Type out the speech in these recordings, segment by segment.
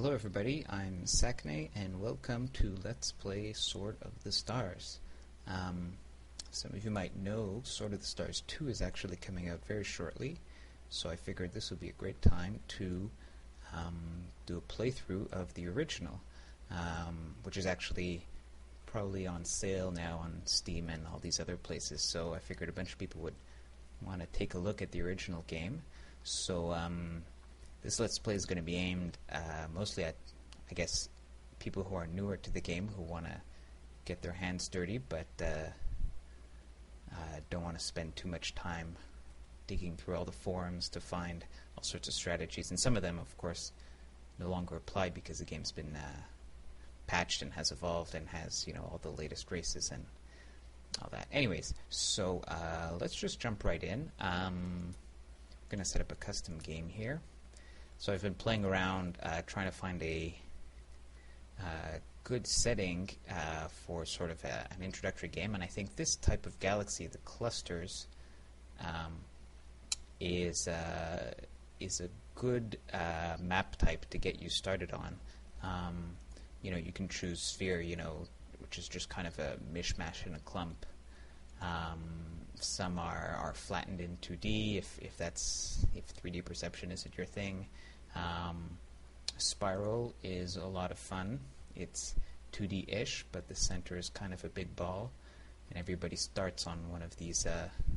Hello everybody, I'm Sakne and welcome to Let's Play Sword of the Stars. Some of you might know Sword of the Stars 2 is actually coming out very shortly, so I figured this would be a great time to do a playthrough of the original, which is actually probably on sale now on Steam and all these other places, so I figured a bunch of people would want to take a look at the original game. So this Let's Play is going to be aimed mostly at, I guess, people who are newer to the game who want to get their hands dirty but don't want to spend too much time digging through all the forums to find all sorts of strategies. And some of them, of course, no longer apply because the game's been patched and has evolved and has, you know, all the latest races and all that. Anyways, so let's just jump right in. I'm going to set up a custom game here. So I've been playing around trying to find a good setting for sort of an introductory game, and I think this type of galaxy, the clusters, is a good map type to get you started on. You know, you can choose sphere, you know, which is just kind of a mishmash in a clump. Some are flattened in 2D if 3D perception isn't your thing. Spiral is a lot of fun. It's 2D-ish, but the center is kind of a big ball, and everybody starts on one of these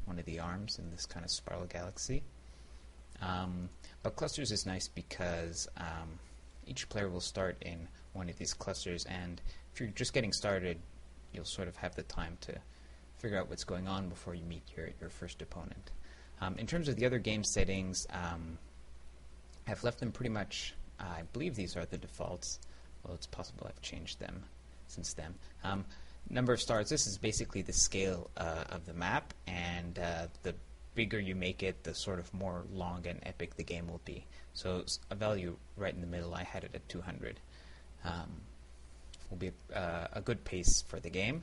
one of the arms in this kind of spiral galaxy. But clusters is nice because each player will start in one of these clusters, and if you're just getting started, you'll sort of have the time to figure out what's going on before you meet your first opponent. In terms of the other game settings, I've left them pretty much, I believe these are the defaults, although it's possible I've changed them since then. Number of stars, this is basically the scale of the map, and the bigger you make it, the sort of more long and epic the game will be. So a value right in the middle, I had it at 200. Will be a good pace for the game.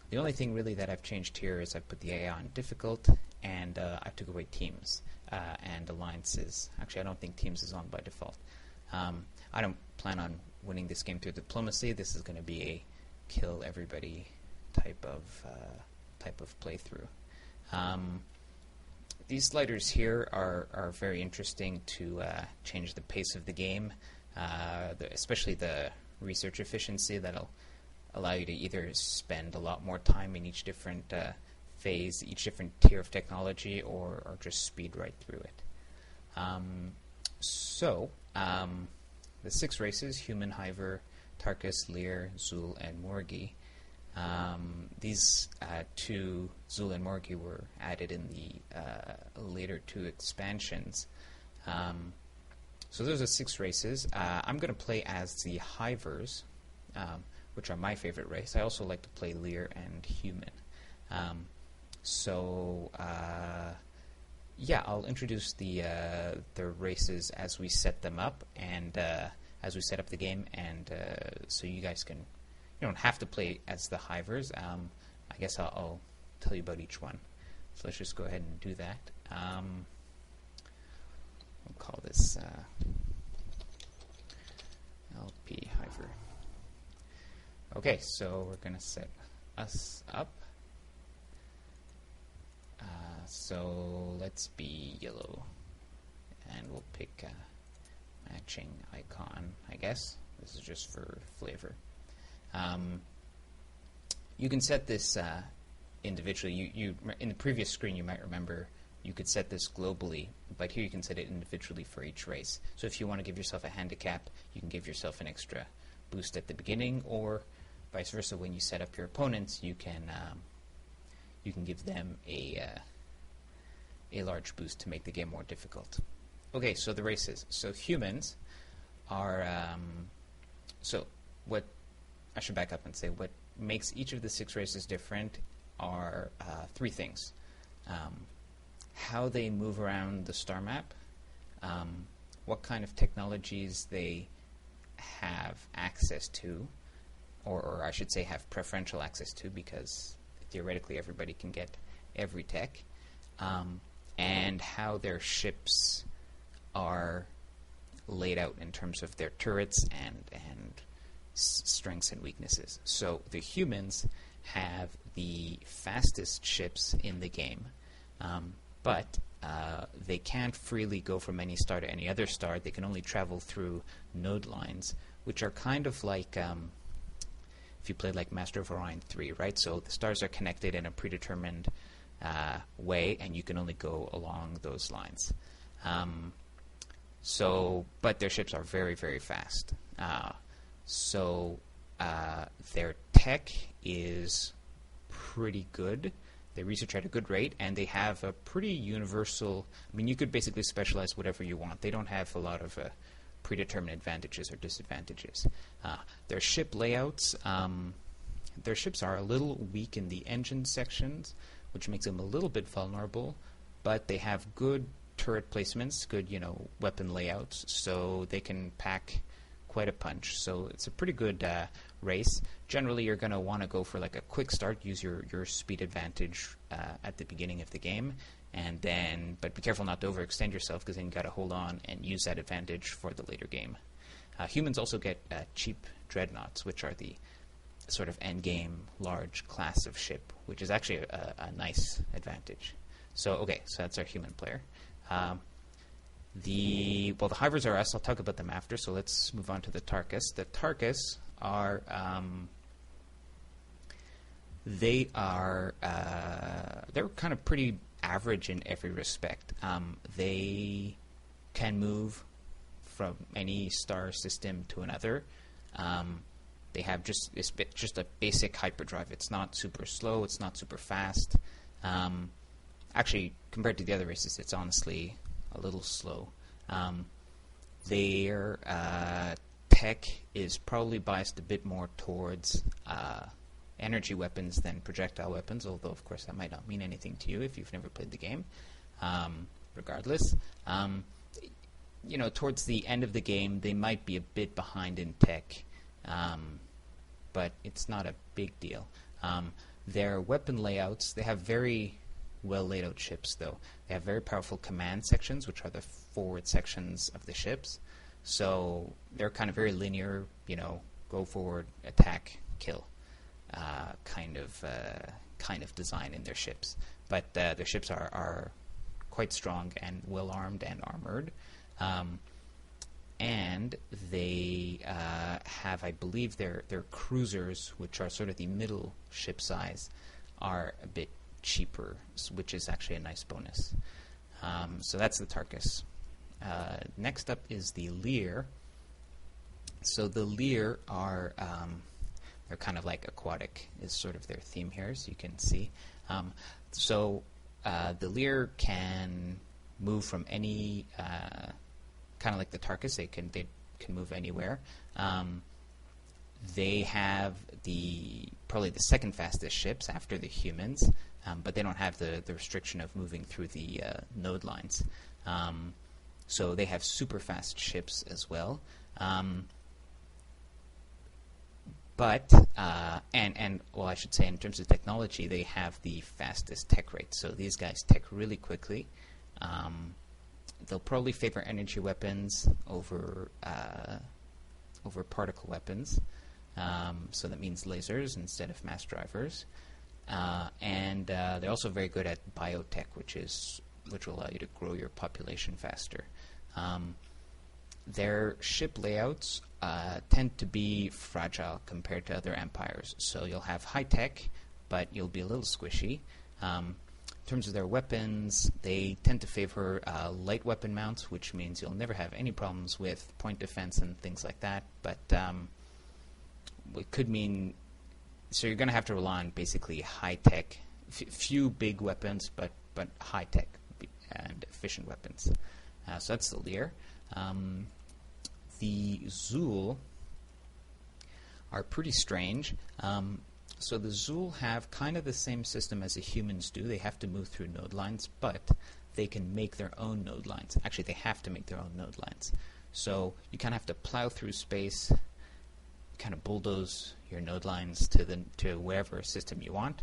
The only thing really that I've changed here is I've put the AI on difficult, and I took away teams and alliances. Actually, I don't think teams is on by default. I don't plan on winning this game through diplomacy. This is going to be a kill everybody type of playthrough. These sliders here are very interesting to change the pace of the game, especially the research efficiency. That'll allow you to either spend a lot more time in each different phase, each different tier of technology, or just speed right through it. The 6 races, Human, Hiver, Tarus, Leer, Zuul, and Mori. These 2, Zuul and Mori, were added in the later 2 expansions. So those are 6 races. I'm going to play as the Hivers, which are my favorite race. I also like to play Leer and Human. Yeah, I'll introduce the races as we set them up and as we set up the game, and so you guys can, you don't have to play as the Hivers. I guess I'll tell you about each one. So let's just go ahead and do that. We'll call this LP Hiver. Okay, so we're going to set us up. So let's be yellow, and we'll pick a matching icon, I guess. This is just for flavor. You can set this individually. You in the previous screen, you might remember you could set this globally, but here you can set it individually for each race. So if you want to give yourself a handicap, you can give yourself an extra boost at the beginning, or vice versa. When you set up your opponents, you can give them a large boost to make the game more difficult. Okay, so the races. So humans are so what I should back up and say what makes each of the 6 races different are 3 things: how they move around the star map, what kind of technologies they have access to, or I should say have preferential access to, because theoretically everybody can get every tech, and how their ships are laid out in terms of their turrets and strengths and weaknesses. So the humans have the fastest ships in the game, but they can't freely go from any star to any other star. They can only travel through node lines, which are kind of like if you played like Master of Orion 3, right? So the stars are connected in a predetermined way, and you can only go along those lines. But their ships are very, very fast. Their tech is pretty good. They research at a good rate, and they have a pretty universal... I mean, you could basically specialize whatever you want. They don't have a lot of predetermined advantages or disadvantages. Their ship layouts, their ships are a little weak in the engine sections, which makes them a little bit vulnerable, but they have good turret placements, good, weapon layouts, so they can pack quite a punch. So it's a pretty good race. Generally, you're going to want to go for like a quick start, use your speed advantage at the beginning of the game, but be careful not to overextend yourself, because then you got to hold on and use that advantage for the later game. Humans also get cheap dreadnoughts, which are the sort of end-game large class of ship, which is actually a nice advantage. So that's our human player. The Hivers are us. I'll talk about them after, so let's move on to the Tarkus. The Tarkus are... they're kind of pretty average in every respect. They can move from any star system to another. They have just a basic hyperdrive. It's not super slow. It's not super fast. Actually, compared to the other races, it's honestly a little slow. Their tech is probably biased a bit more towards energy weapons than projectile weapons, although, of course, that might not mean anything to you if you've never played the game. Regardless, towards the end of the game, they might be a bit behind in tech, but it's not a big deal. Their weapon layouts, they have very well laid out ships, though. They have very powerful command sections, which are the forward sections of the ships. So they're kind of very linear, go forward, attack, kill, kind of design in their ships. But their ships are quite strong and well armed and armored. And they have, I believe, their cruisers, which are sort of the middle ship size, are a bit cheaper, which is actually a nice bonus. So that's the Tarkus. Next up is the Leer. So the Leer are they're kind of like aquatic is sort of their theme here, as you can see. The Leer can move from any kind of like the Tarkus. They can move anywhere. They have probably the second fastest ships after the humans, but they don't have the restriction of moving through the node lines. So they have super fast ships as well. I should say, in terms of technology, they have the fastest tech rate. So these guys tech really quickly. They'll probably favor energy weapons over particle weapons. So that means lasers instead of mass drivers. They're also very good at biotech, which will allow you to grow your population faster. Their ship layouts tend to be fragile compared to other empires. So you'll have high tech, but you'll be a little squishy. In terms of their weapons, they tend to favor light weapon mounts, which means you'll never have any problems with point defense and things like that. But it could mean... So you're going to have to rely on basically high tech, few big weapons, but high tech and efficient weapons. So that's the Leer. The Zuul are pretty strange. So the Zuul have kind of the same system as the humans do. They have to move through node lines, but they can make their own node lines. Actually, they have to make their own node lines. So you kind of have to plow through space, kind of bulldoze your node lines to wherever system you want,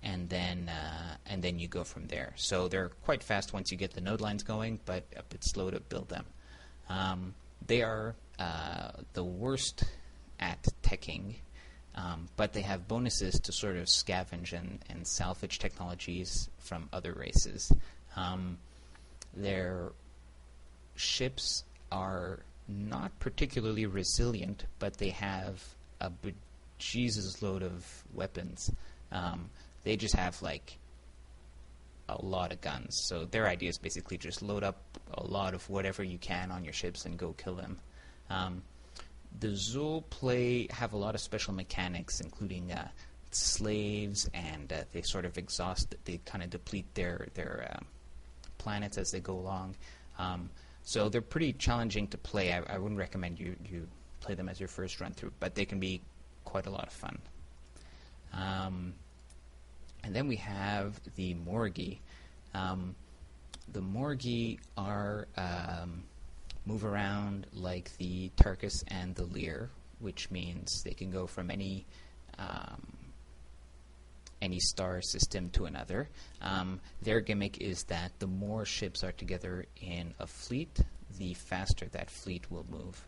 and then you go from there. So they're quite fast once you get the node lines going, but a bit slow to build them. They are the worst at teching, but they have bonuses to sort of scavenge and salvage technologies from other races. Their ships are not particularly resilient, but they have a bejesus load of weapons. They just have like a lot of guns. So their idea is basically just load up a lot of whatever you can on your ships and go kill them. The Zuul have a lot of special mechanics, including slaves, and they sort of they kind of deplete their planets as they go along. So they're pretty challenging to play. I wouldn't recommend you play them as your first run through, but they can be quite a lot of fun. And then we have the Mori. The Mori are move around like the Tarus and the Leer, which means they can go from any star system to another. Their gimmick is that the more ships are together in a fleet, the faster that fleet will move.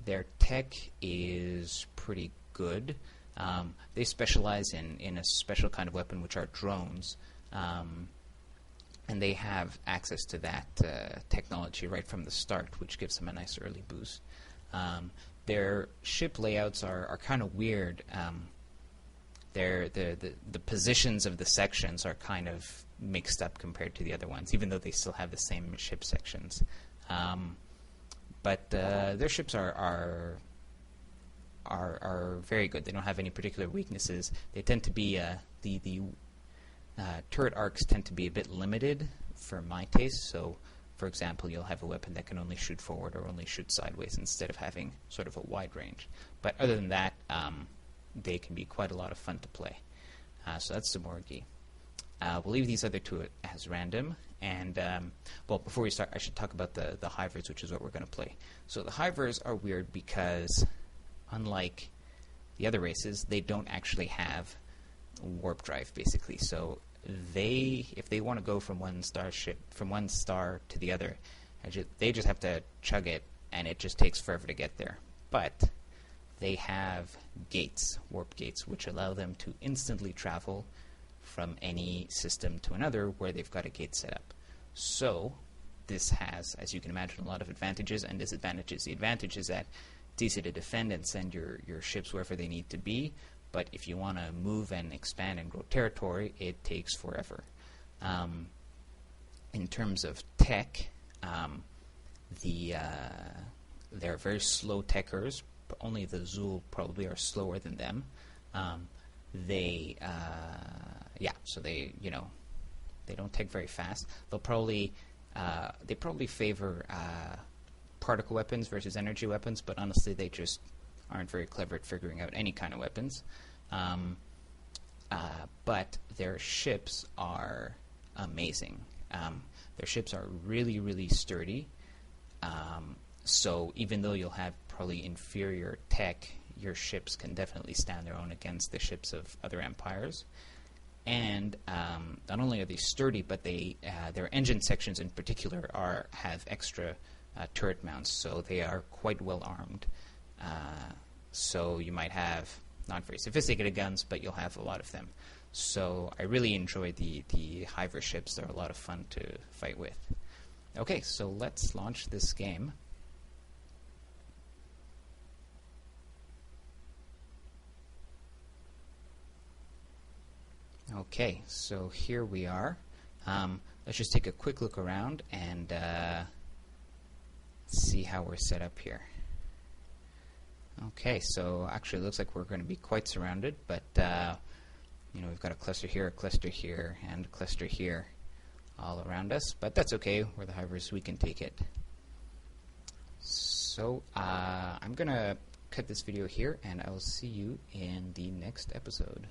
Their tech is pretty good. They specialize in a special kind of weapon, which are drones, and they have access to that technology right from the start, which gives them a nice early boost. Their ship layouts are kind of weird. The positions of the sections are kind of mixed up compared to the other ones, even though they still have the same ship sections. But their ships are very good. They don't have any particular weaknesses. They tend to be the turret arcs tend to be a bit limited for my taste. So, for example, you'll have a weapon that can only shoot forward or only shoot sideways instead of having sort of a wide range. But other than that, they can be quite a lot of fun to play. So that's the Mori. We'll leave these other two as random. And, well, before we start, I should talk about the Hivers, which is what we're going to play. So the Hivers are weird because, unlike the other races, they don't actually have warp drive, basically. So if they want to go from one star to the other, they just have to chug it, and it just takes forever to get there. But they have gates, warp gates, which allow them to instantly travel from any system to another where they've got a gate set up. So this has, as you can imagine, a lot of advantages and disadvantages. The advantage is that it's easy to defend and send your ships wherever they need to be, but if you want to move and expand and grow territory, it takes forever. In terms of tech, they're very slow techers. Only the Zuul probably are slower than them. So they don't tech very fast. They probably favor particle weapons versus energy weapons, but honestly, they just aren't very clever at figuring out any kind of weapons. But their ships are amazing. Their ships are really, really sturdy. So even though you'll have probably inferior tech, your ships can definitely stand their own against the ships of other empires. And not only are they sturdy, but their engine sections in particular have extra turret mounts, so they are quite well armed. So you might have not very sophisticated guns, but you'll have a lot of them. So I really enjoy the Hiver ships. They're a lot of fun to fight with. Okay, so let's launch this game. Okay, so here we are. Let's just take a quick look around and see how we're set up here. Okay, so actually it looks like we're going to be quite surrounded, but we've got a cluster here, and a cluster here all around us, but that's okay. We're the Hivers, we can take it. So I'm going to cut this video here, and I will see you in the next episode.